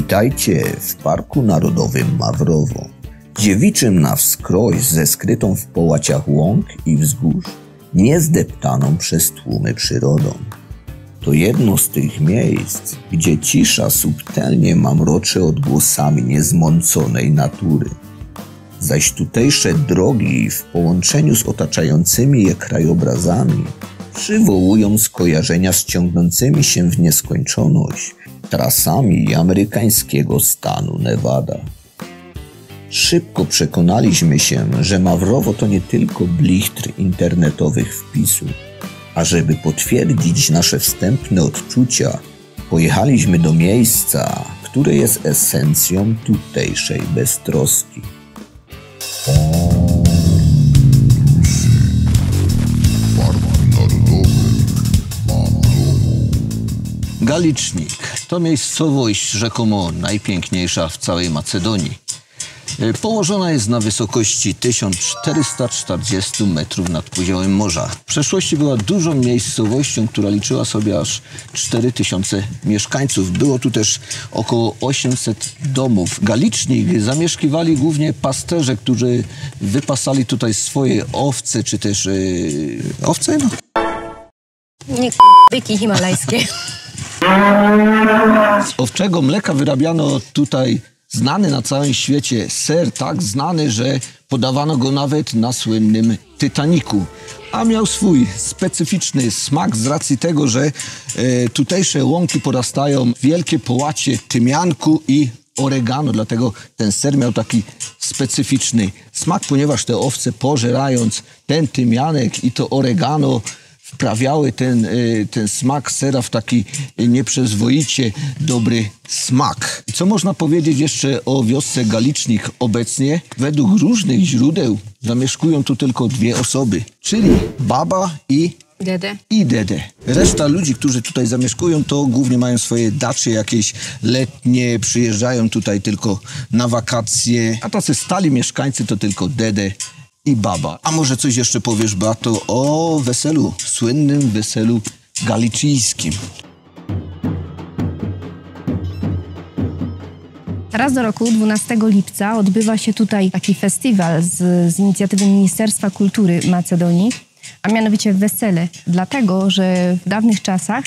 Witajcie w Parku Narodowym Mawrowo, dziewiczym na wskroś ze skrytą w połaciach łąk i wzgórz, niezdeptaną przez tłumy przyrodą. To jedno z tych miejsc, gdzie cisza subtelnie mamrocze odgłosami niezmąconej natury. Zaś tutejsze drogi w połączeniu z otaczającymi je krajobrazami przywołują skojarzenia z ciągnącymi się w nieskończoność trasami amerykańskiego stanu Nevada. Szybko przekonaliśmy się, że Mawrowo to nie tylko blichtr internetowych wpisów, a żeby potwierdzić nasze wstępne odczucia, pojechaliśmy do miejsca, które jest esencją tutejszej beztroski. Galicznik to miejscowość rzekomo najpiękniejsza w całej Macedonii. Położona jest na wysokości 1440 metrów nad poziomem morza. W przeszłości była dużą miejscowością, która liczyła sobie aż 4000 mieszkańców. Było tu też około 800 domów. Galicznik zamieszkiwali głównie pasterze, którzy wypasali tutaj swoje owce, czy też... owce? No. Nie byki himalajskie. Z owczego mleka wyrabiano tutaj znany na całym świecie ser, tak znany, że podawano go nawet na słynnym Titanicu. A miał swój specyficzny smak z racji tego, że tutejsze łąki porastają wielkie połacie tymianku i oregano. Dlatego ten ser miał taki specyficzny smak, ponieważ te owce, pożerając ten tymianek i to oregano, wprawiały ten smak sera w taki nieprzyzwoicie dobry smak. Co można powiedzieć jeszcze o wiosce Galicznik obecnie? Według różnych źródeł zamieszkują tu tylko dwie osoby, czyli baba i Dede. Reszta ludzi, którzy tutaj zamieszkują, to głównie mają swoje dacze jakieś letnie, przyjeżdżają tutaj tylko na wakacje, a tacy stali mieszkańcy to tylko Dede i baba. A może coś jeszcze powiesz, Beato, o weselu, słynnym weselu galicyjskim? Raz do roku, 12 lipca, odbywa się tutaj taki festiwal z inicjatywy Ministerstwa Kultury Macedonii, a mianowicie wesele. Dlatego, że w dawnych czasach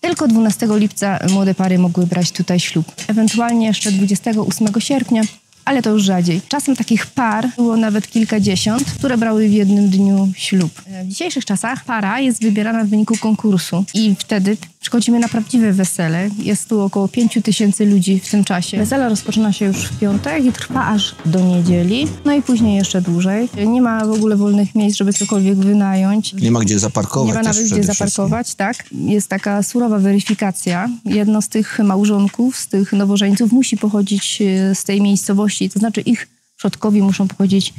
tylko 12 lipca młode pary mogły brać tutaj ślub. Ewentualnie jeszcze 28 sierpnia, ale to już rzadziej. Czasem takich par było nawet kilkadziesiąt, które brały w jednym dniu ślub. W dzisiejszych czasach para jest wybierana w wyniku konkursu i wtedy przychodzimy na prawdziwe wesele. Jest tu około 5000 ludzi w tym czasie. Wesele rozpoczyna się już w piątek i trwa aż do niedzieli, no i później jeszcze dłużej. Nie ma w ogóle wolnych miejsc, żeby cokolwiek wynająć. Nie ma gdzie zaparkować. Nie ma nawet gdzie zaparkować, tak. Jest taka surowa weryfikacja. Jedno z tych małżonków, z tych nowożeńców musi pochodzić z tej miejscowości, to znaczy ich przodkowie muszą pochodzić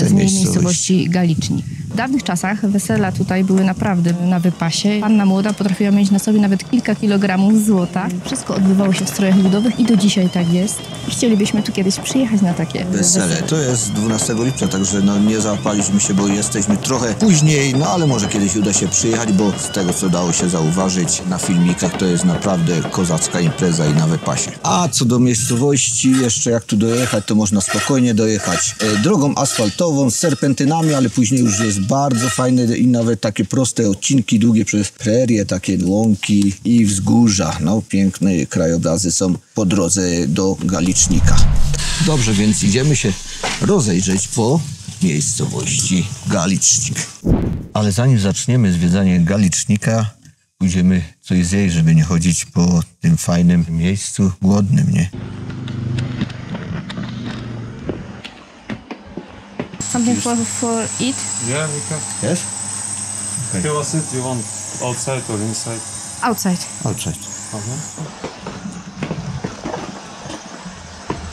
z miejscowości Galicznik. W dawnych czasach wesela tutaj były naprawdę na wypasie. Panna młoda potrafiła mieć na sobie nawet kilka kilogramów złota. Wszystko odbywało się w strojach ludowych i do dzisiaj tak jest. Chcielibyśmy tu kiedyś przyjechać na takie wesele. To jest 12 lipca, także no nie załapaliśmy się, bo jesteśmy trochę później, no ale może kiedyś uda się przyjechać, bo z tego, co dało się zauważyć na filmikach, to jest naprawdę kozacka impreza i na wypasie. A co do miejscowości, jeszcze jak tu dojechać, to można spokojnie dojechać drogą asfaltową z serpentynami, ale później już jest bardzo fajne i nawet takie proste odcinki długie przez prerie, takie łąki i wzgórza. No piękne krajobrazy są po drodze do Galicznika. Dobrze, więc idziemy się rozejrzeć po miejscowości Galicznik. Ale zanim zaczniemy zwiedzanie Galicznika, pójdziemy coś zjeść, żeby nie chodzić po tym fajnym miejscu głodnym, nie? Something for eat? Yeah, we can. Yes? Okay. Tell us if you want outside or inside. Outside. Outside. Uh-huh.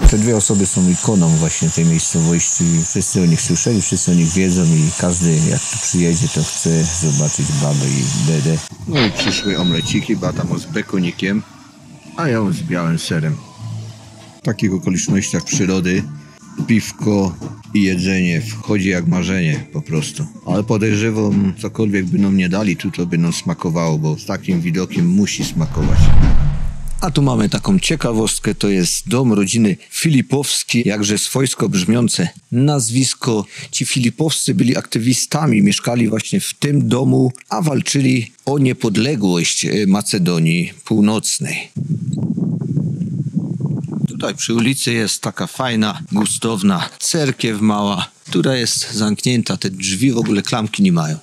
Te dwie osoby są ikoną właśnie tej miejscowości. Wszyscy o nich słyszeli, wszyscy o nich wiedzą i każdy jak tu przyjedzie, to chce zobaczyć babę i Dedę. No i przyszły omleciki, Beata z bekonikiem, a ja z białym serem. W takich okolicznościach przyrody piwko i jedzenie wchodzi jak marzenie po prostu. Ale podejrzewam, cokolwiek by nam nie dali, tu to by nam smakowało, bo z takim widokiem musi smakować. A tu mamy taką ciekawostkę, to jest dom rodziny Filipowski, jakże swojsko brzmiące nazwisko. Ci Filipowscy byli aktywistami, mieszkali właśnie w tym domu, a walczyli o niepodległość Macedonii Północnej. Tutaj przy ulicy jest taka fajna, gustowna cerkiew mała, która jest zamknięta. Te drzwi w ogóle klamki nie mają.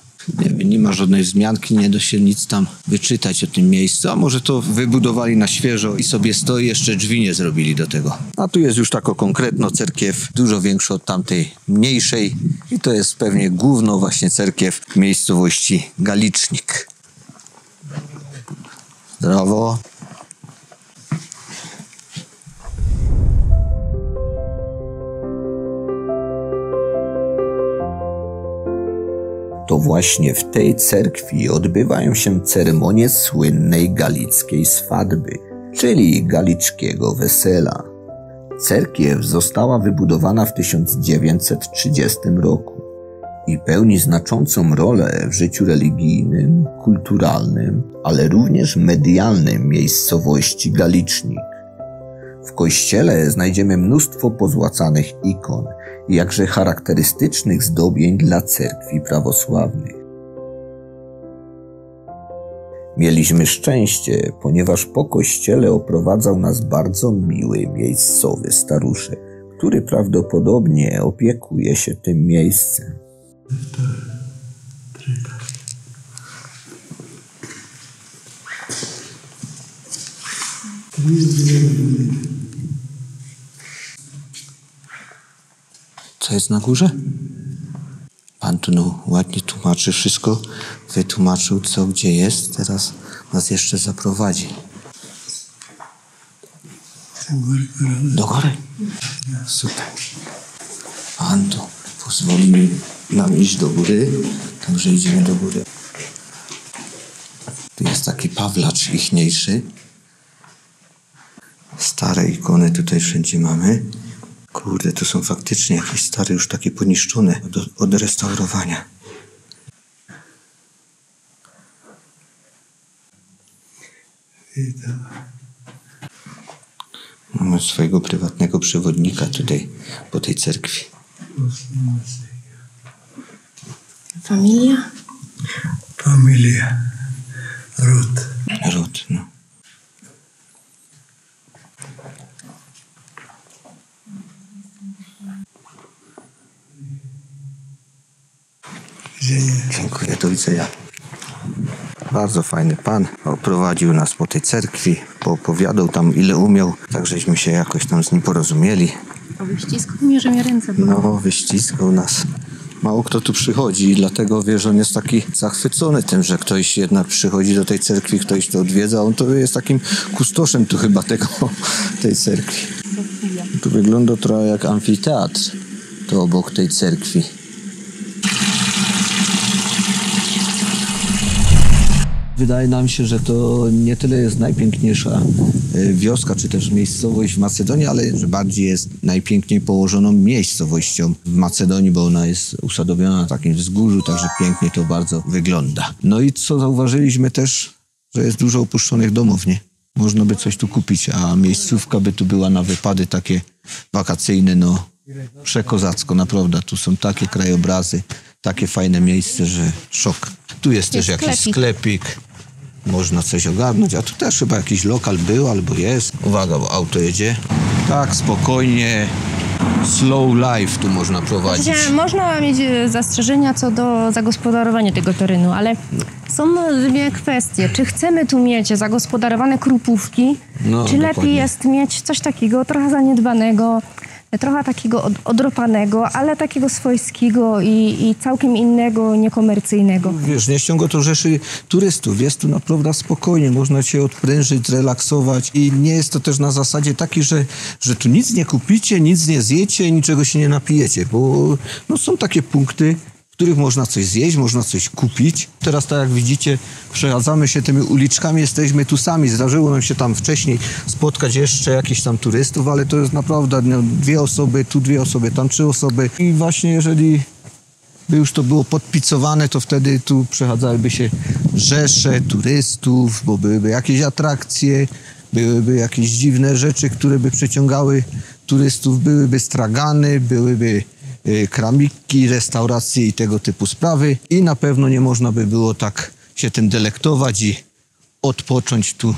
Nie ma żadnej wzmianki, nie da się nic tam wyczytać o tym miejscu, a może to wybudowali na świeżo i sobie stoi, jeszcze drzwi nie zrobili do tego. A tu jest już taka konkretna cerkiew, dużo większa od tamtej mniejszej i to jest pewnie główną właśnie cerkiew miejscowości Galicznik. Brawo. To właśnie w tej cerkwi odbywają się ceremonie słynnej galickiej swadby, czyli galickiego wesela. Cerkiew została wybudowana w 1930 roku i pełni znaczącą rolę w życiu religijnym, kulturalnym, ale również medialnym miejscowości Galicznik. W kościele znajdziemy mnóstwo pozłacanych ikon i jakże charakterystycznych zdobień dla cerkwi prawosławnych. Mieliśmy szczęście, ponieważ po kościele oprowadzał nas bardzo miły miejscowy staruszek, który prawdopodobnie opiekuje się tym miejscem. Co jest na górze? Pan tu ładnie tłumaczy wszystko, wytłumaczył co gdzie jest, teraz nas jeszcze zaprowadzi. Do góry? Super. Pan tu pozwolił nam iść do góry, także idziemy do góry. Tu jest taki Pawlacz ichniejszy. Stare ikony tutaj wszędzie mamy. Kurde, to są faktycznie jakieś stare, już takie poniszczone od restaurowania. Mamy swojego prywatnego przewodnika tutaj po tej cerkwi. Familia? Familia. Ród. Ród, no. Dziękuję, do widzenia. Bardzo fajny pan. Oprowadził nas po tej cerkwi, poopowiadał tam ile umiał, tak żeśmy się jakoś tam z nim porozumieli. O wyścisku mierzy mi ręce. No, wyściskał nas. Mało kto tu przychodzi i dlatego, wiesz, on jest taki zachwycony tym, że ktoś jednak przychodzi do tej cerkwi, ktoś to odwiedza. On to jest takim kustoszem tu chyba tej cerkwi. Tu wygląda trochę jak amfiteatr, to obok tej cerkwi. Wydaje nam się, że to nie tyle jest najpiękniejsza wioska, czy też miejscowość w Macedonii, ale że bardziej jest najpiękniej położoną miejscowością w Macedonii, bo ona jest usadowiona na takim wzgórzu, także pięknie to bardzo wygląda. No i co zauważyliśmy też, że jest dużo opuszczonych domów, nie? Można by coś tu kupić, a miejscówka by tu była na wypady takie wakacyjne, no przekozacko, naprawdę. Tu są takie krajobrazy, takie fajne miejsce, że szok. Tu jest też jakiś sklepik. Można coś ogarnąć, a tu też chyba jakiś lokal był albo jest. Uwaga, bo auto jedzie. Tak, spokojnie. Slow life tu można prowadzić. Można mieć zastrzeżenia co do zagospodarowania tego terenu, ale są dwie kwestie. Czy chcemy tu mieć zagospodarowane krupówki, No, czy lepiej dokładnie. jest mieć coś takiego trochę zaniedbanego, trochę takiego odropanego, ale takiego swojskiego i całkiem innego, niekomercyjnego. Wiesz, nie ściąga to rzeszy turystów. Jest tu naprawdę spokojnie, można się odprężyć, zrelaksować i nie jest to też na zasadzie takiej, że tu nic nie kupicie, nic nie zjecie, niczego się nie napijecie, bo no, są takie punkty, w których można coś zjeść, można coś kupić. Teraz tak jak widzicie, przechadzamy się tymi uliczkami, jesteśmy tu sami. Zdarzyło nam się tam wcześniej spotkać jeszcze jakichś tam turystów, ale to jest naprawdę no, 2 osoby, tu 2 osoby, tam 3 osoby. I właśnie jeżeli by już to było podpicowane, to wtedy tu przechadzałyby się rzesze turystów, bo byłyby jakieś atrakcje, byłyby jakieś dziwne rzeczy, które by przyciągały turystów, byłyby stragany, byłyby kramiki, restauracje i tego typu sprawy. I na pewno nie można by było tak się tym delektować i odpocząć tu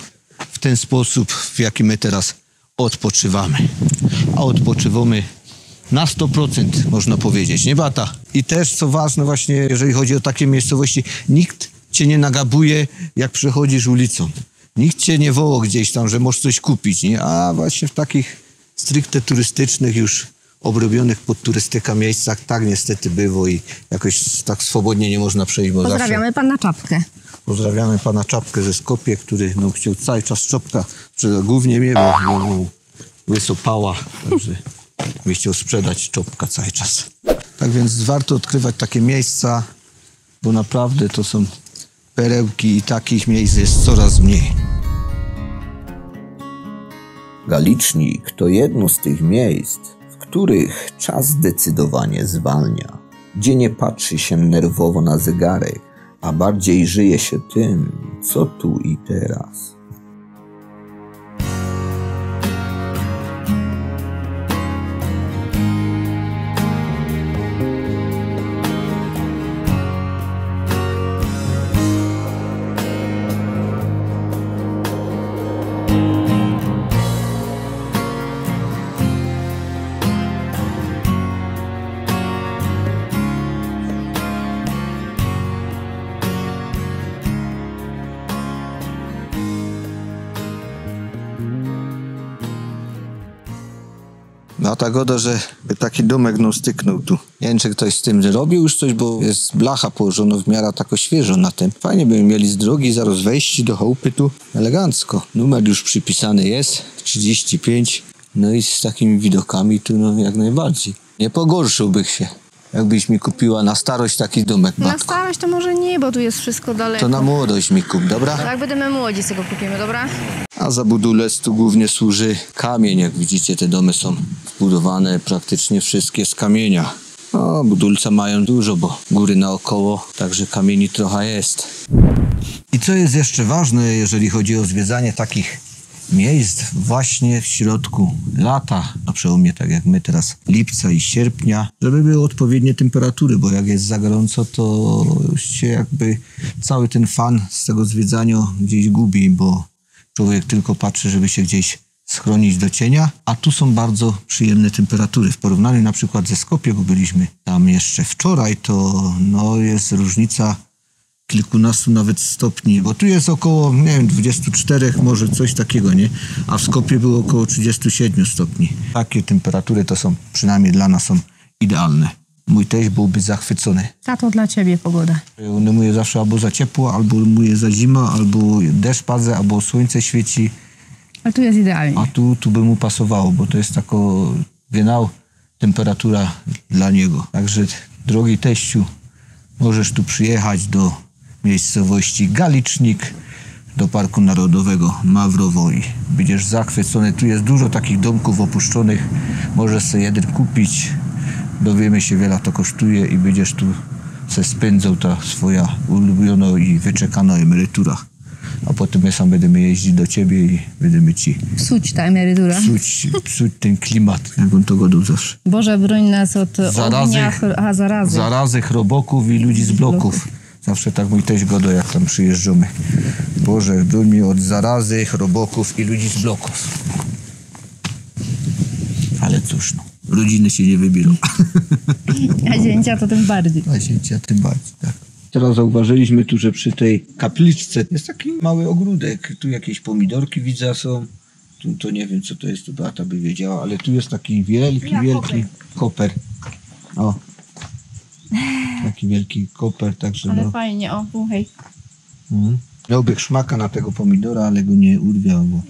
w ten sposób, w jaki my teraz odpoczywamy. A odpoczywamy na 100%, można powiedzieć, nie Bata? I też, co ważne właśnie, jeżeli chodzi o takie miejscowości, nikt cię nie nagabuje, jak przechodzisz ulicą. Nikt cię nie woła gdzieś tam, że możesz coś kupić, nie? A właśnie w takich stricte turystycznych, już obrobionych pod turystykę miejscach, tak niestety bywa i jakoś tak swobodnie nie można przejść, bo Pozdrawiamy zawsze... pana Czapkę. Pozdrawiamy pana Czapkę ze Skopie, który chciał cały czas czopka, głównie mnie, bo łysopała, także by chciał sprzedać czopka cały czas. Tak więc warto odkrywać takie miejsca, bo naprawdę to są perełki i takich miejsc jest coraz mniej. Galicznik to jedno z tych miejsc, w których czas zdecydowanie zwalnia, gdzie nie patrzy się nerwowo na zegarek, a bardziej żyje się tym, co tu i teraz. No ta goda, że by taki domek styknął tu. Nie wiem, czy ktoś z tym robił już coś, bo jest blacha położona w miarę tak świeżo na tym. Fajnie by mieli z drogi, zaraz wejście do chałupy tu elegancko. Numer już przypisany jest, 35. No i z takimi widokami tu no jak najbardziej. Nie pogorszyłbym się, jakbyś mi kupiła na starość taki domek, Na matko. starość to może nie, bo tu jest wszystko daleko. To na młodość mi kup, dobra? Jak będziemy młodzi, sobie go kupimy, dobra? A za budulec tu głównie służy kamień. Jak widzicie, te domy są zbudowane praktycznie wszystkie z kamienia. No, budulca mają dużo, bo góry naokoło, także kamieni trochę jest. I co jest jeszcze ważne, jeżeli chodzi o zwiedzanie takich miejsc właśnie w środku lata, na przełomie, tak jak my teraz, lipca i sierpnia, żeby były odpowiednie temperatury, bo jak jest za gorąco, to się jakby cały ten fan z tego zwiedzania gdzieś gubi, bo człowiek tylko patrzy, żeby się gdzieś schronić do cienia, a tu są bardzo przyjemne temperatury. W porównaniu na przykład ze Skopie, bo byliśmy tam jeszcze wczoraj, to no jest różnica kilkunastu nawet stopni, bo tu jest około, nie wiem, 24, może coś takiego, nie? A w Skopie było około 37 stopni. Takie temperatury to są, przynajmniej dla nas, są idealne. Mój teść byłby zachwycony. Tato, dla ciebie pogoda. On mówię zawsze albo za ciepło, albo mówię za zima, albo deszcz padze, albo słońce świeci. A tu jest idealnie. A tu by mu pasowało, bo to jest taka genau temperatura dla niego. Także, drogi teściu, możesz tu przyjechać do miejscowości Galicznik, do Parku Narodowego Mawrowo i będziesz zachwycony. Tu jest dużo takich domków opuszczonych. Możesz sobie jeden kupić. Dowiemy się, wiele to kosztuje i będziesz tu se spędzał ta swoja ulubiona i wyczekana emerytura. A potem my sam będziemy jeździć do ciebie i będziemy ci Psuć ta emerytura. psuć ten klimat, jak on to godał zawsze. Boże, broń nas od ognia, zarazy. Zarazy, chroboków i ludzi z bloków. Zawsze tak mój teść godo, jak tam przyjeżdżamy. Boże, broń mnie od zarazy, chroboków i ludzi z bloków. Ale cóż, no, rodziny się nie wybiorą. A zięcia to tym bardziej. A zięcia tym bardziej, tak. Teraz zauważyliśmy tu, że przy tej kapliczce jest taki mały ogródek. Tu jakieś pomidorki widzę są. Tu to nie wiem, co to jest, to Beata by wiedziała, ale tu jest taki wielki koper. O. Taki wielki koper, także Ale no. fajnie, o, hej. Miałby szmaka na tego pomidora, ale go nie urwiał, bo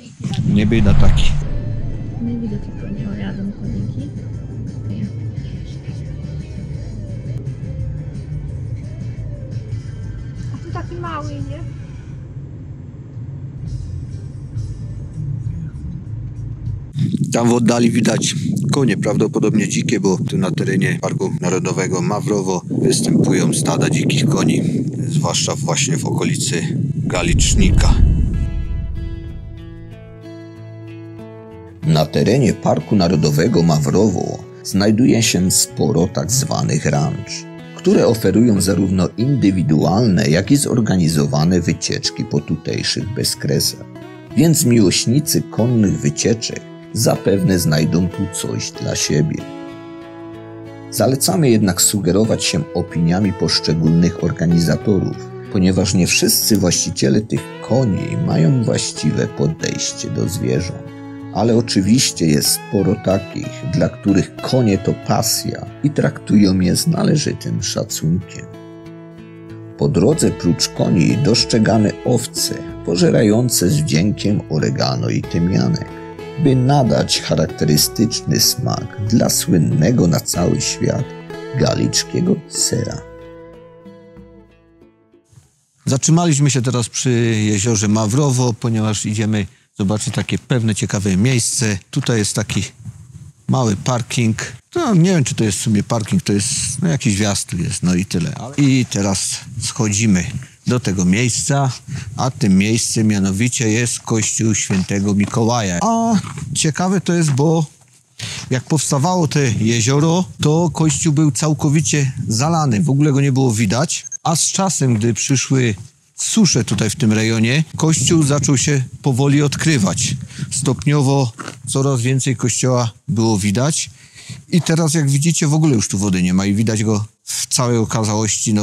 nie bieda taki. Nie widać, tylko nie ojadą koniki. A tu taki mały, nie? Tam w oddali widać konie, prawdopodobnie dzikie, bo tu na terenie Parku Narodowego Mawrowo występują stada dzikich koni, zwłaszcza właśnie w okolicy Galicznika. Na terenie Parku Narodowego Mawrowo znajduje się sporo tak zwanych ranch, które oferują zarówno indywidualne, jak i zorganizowane wycieczki po tutejszych bezkresach. Więc miłośnicy konnych wycieczek zapewne znajdą tu coś dla siebie. Zalecamy jednak sugerować się opiniami poszczególnych organizatorów, ponieważ nie wszyscy właściciele tych koni mają właściwe podejście do zwierząt. Ale oczywiście jest sporo takich, dla których konie to pasja i traktują je z należytym szacunkiem. Po drodze prócz koni dostrzegamy owce pożerające z wdziękiem oregano i tymianek, by nadać charakterystyczny smak dla słynnego na cały świat galickiego sera. Zatrzymaliśmy się teraz przy jeziorze Mawrowo, ponieważ idziemy zobaczyć takie pewne ciekawe miejsce. Tutaj jest taki mały parking. No, nie wiem, czy to jest w sumie parking, to jest jakiś wjazd tu jest, no i tyle. I teraz schodzimy do tego miejsca, a tym miejscem mianowicie jest kościół Świętego Mikołaja. A ciekawe to jest, bo jak powstawało to jezioro, to kościół był całkowicie zalany, w ogóle go nie było widać, a z czasem, gdy przyszły susze tutaj w tym rejonie, kościół zaczął się powoli odkrywać. Stopniowo coraz więcej kościoła było widać i teraz jak widzicie w ogóle już tu wody nie ma i widać go w całej okazałości,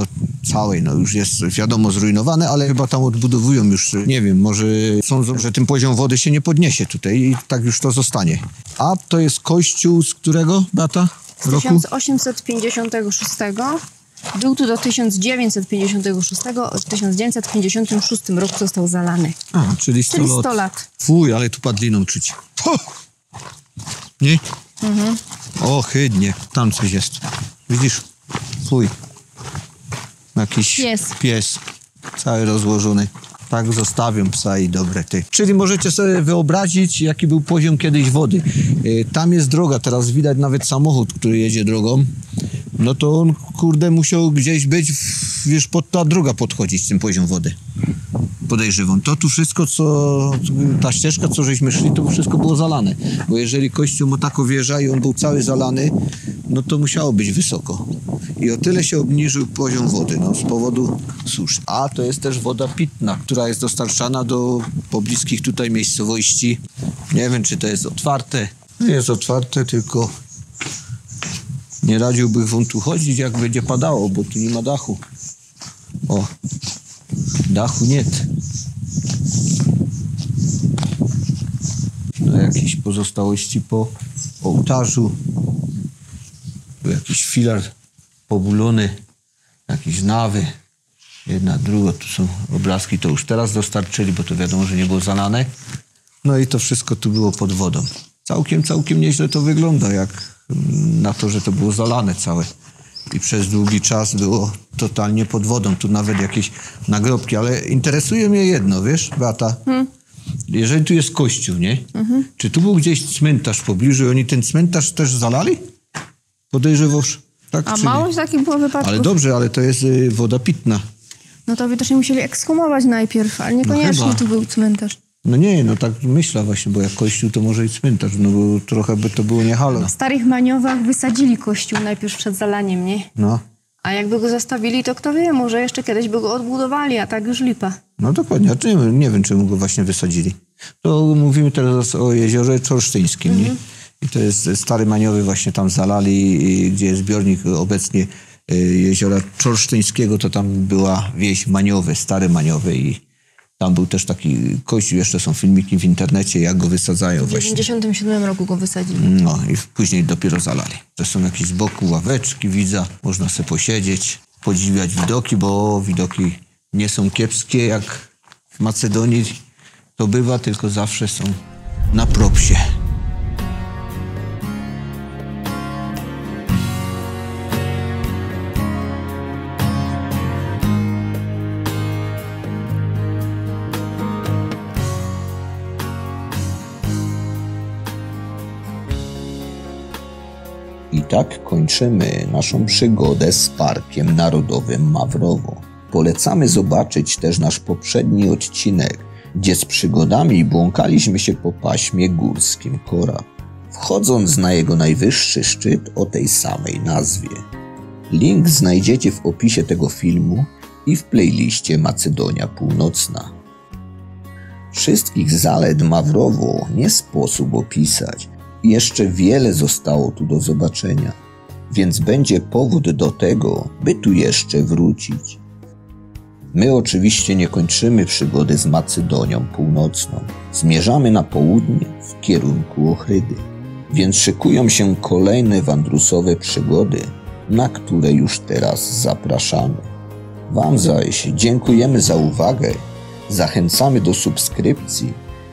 już jest wiadomo zrujnowany, ale chyba tam odbudowują już, nie wiem, może sądzą, że ten poziom wody się nie podniesie tutaj i tak już to zostanie. A to jest kościół z którego data roku? 1856. Był tu do 1956, w 1956 roku został zalany. A, czyli 100 lat. Fuj, ale tu padliną czuć. Nie? Mhm. Ohydnie, tam coś jest. Widzisz? Fuj. Jakiś pies. Cały rozłożony. Tak zostawiam psa i dobre ty. Czyli możecie sobie wyobrazić, jaki był poziom kiedyś wody. Tam jest droga, teraz widać nawet samochód, który jedzie drogą. No to on, kurde, musiał gdzieś być, wiesz, pod ta droga podchodzić, ten poziom wody. Podejrzewam. To tu wszystko, ta ścieżka, co żeśmy szli, to wszystko było zalane. Bo jeżeli kościół ma taką wieżę i on był cały zalany, no to musiało być wysoko. I o tyle się obniżył poziom wody, z powodu suszy. A to jest też woda pitna, która jest dostarczana do pobliskich tutaj miejscowości. Nie wiem, czy to jest otwarte. Nie jest otwarte, tylko nie radziłbym wam tu chodzić, jak będzie padało, bo tu nie ma dachu. O, dachu nie. No, jakieś pozostałości po ołtarzu. Tu jakiś filar pobulony, jakieś nawy. Jedna, druga, tu są obrazki, to już teraz dostarczyli, bo to wiadomo, że nie było zalane. No i to wszystko tu było pod wodą. Całkiem nieźle to wygląda, jak na to, że to było zalane całe. I przez długi czas było totalnie pod wodą. Tu nawet jakieś nagrobki, ale interesuje mnie jedno, wiesz, Beata? Jeżeli tu jest kościół, nie? Czy tu był gdzieś cmentarz w pobliżu i oni ten cmentarz też zalali? Podejrzewasz? Tak, a mało takich było wypadków? Ale dobrze, ale to jest woda pitna. No to widocznie musieli ekshumować najpierw, ale niekoniecznie tu był cmentarz. No nie, tak myślę właśnie, bo jak kościół, to może i cmentarz, no bo trochę by to było nie halo. W Starych Maniowach wysadzili kościół najpierw przed zalaniem, nie? No. A jakby go zostawili, to kto wie, może jeszcze kiedyś by go odbudowali, a tak już lipa. No dokładnie, nie wiem, czemu go właśnie wysadzili. To mówimy teraz o jeziorze Czorsztyńskim, nie? I to jest Stary Maniowy, właśnie tam zalali, gdzie jest zbiornik obecnie jeziora Czorsztyńskiego, to tam była wieś Maniowy, Stary Maniowy i tam był też taki kościół, jeszcze są filmiki w internecie, jak go wysadzają właśnie. W 1997 roku go wysadzili. No i później dopiero zalali. To są jakieś z boku ławeczki, widzę, można sobie posiedzieć, podziwiać widoki, bo widoki nie są kiepskie, jak w Macedonii to bywa, tylko zawsze są na propsie. I tak kończymy naszą przygodę z Parkiem Narodowym Mawrowo. Polecamy zobaczyć też nasz poprzedni odcinek, gdzie z przygodami błąkaliśmy się po paśmie górskim Korab, wchodząc na jego najwyższy szczyt o tej samej nazwie. Link znajdziecie w opisie tego filmu i w playliście Macedonia Północna. Wszystkich zalet Mawrowo nie sposób opisać i jeszcze wiele zostało tu do zobaczenia, więc będzie powód do tego, by tu jeszcze wrócić. My oczywiście nie kończymy przygody z Macedonią Północną. Zmierzamy na południe w kierunku Ochrydy, więc szykują się kolejne wandrusowe przygody, na które już teraz zapraszamy. Wam zaś dziękujemy za uwagę, zachęcamy do subskrypcji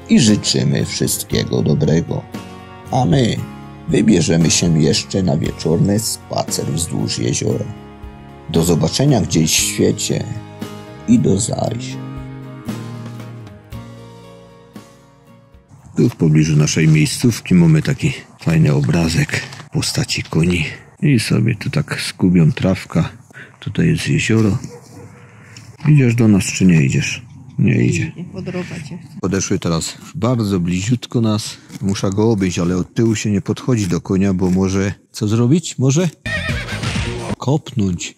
i życzymy wszystkiego dobrego. A my wybierzemy się jeszcze na wieczorny spacer wzdłuż jeziora. Do zobaczenia gdzieś w świecie i do zajścia. Tu w pobliżu naszej miejscówki mamy taki fajny obrazek postaci koni. I sobie tu tak skubią trawka. Tutaj jest jezioro. Idziesz do nas czy nie idziesz? Nie idzie. Podeszły teraz bardzo bliziutko nas. Muszę go obejść, ale od tyłu się nie podchodzi do konia, bo może... Co zrobić? Może? Kopnąć.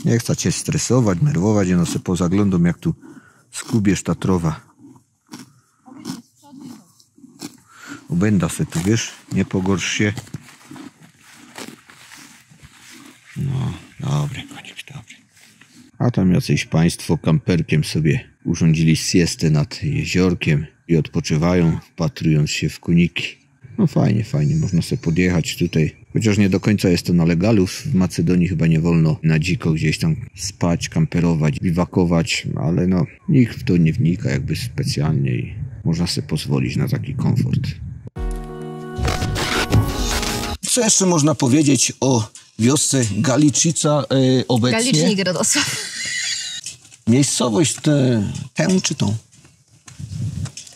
Nie chcę cię stresować, nerwować, no se pozaglądam, jak tu skubiesz ta trowa. Obęda se tu, wiesz? Nie pogorsz się. No, dobry konik, dobry. A tam jacyś państwo kamperkiem sobie urządzili siestę nad jeziorkiem i odpoczywają, wpatrując się w koniki. No fajnie, fajnie, można sobie podjechać tutaj. Chociaż nie do końca jest to na legalu, w Macedonii chyba nie wolno na dziko gdzieś tam spać, kamperować, biwakować, ale no nikt w to nie wnika jakby specjalnie i można sobie pozwolić na taki komfort. Co jeszcze można powiedzieć o wiosce Galicica obecnie? Galicznik Radosław. Miejscowość tę czy tą?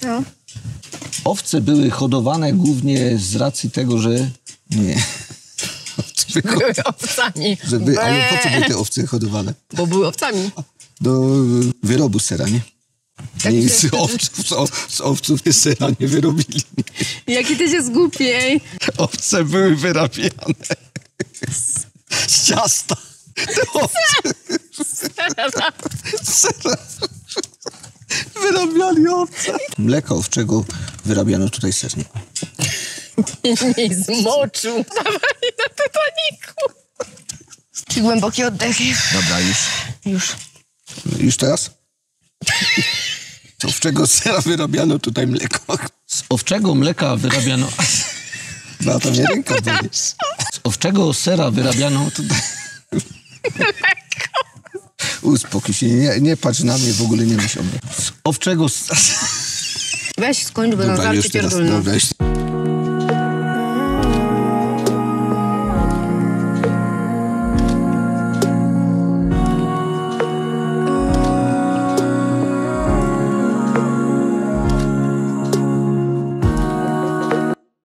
No. Owce były hodowane głównie z racji tego, że... Nie. Były owcami. Ale po co były te owce hodowane? Bo były owcami. Do wyrobu sera, nie? Tak, Nie, z owców sera nie wyrobili. Jaki ty się zgłupiej. Owce były wyrabiane z ciasta. Te owce. Sera. Wyrabiali owce. Mleka owczego wyrabiano tutaj ser, nie? Nie zmoczył. Dawaj na Titaniku. I głębokie oddechy. Dobra, już. Już. Już teraz? Z owczego sera wyrabiano tutaj mleko. Z owczego mleka wyrabiano... No to nie ręka boli. Z owczego sera wyrabiano tutaj... Uspokój się, nie patrz na mnie, w ogóle nie myśl o mnie. Z owczego... Weź skończ, bo Dobra, na już teraz, dobra, już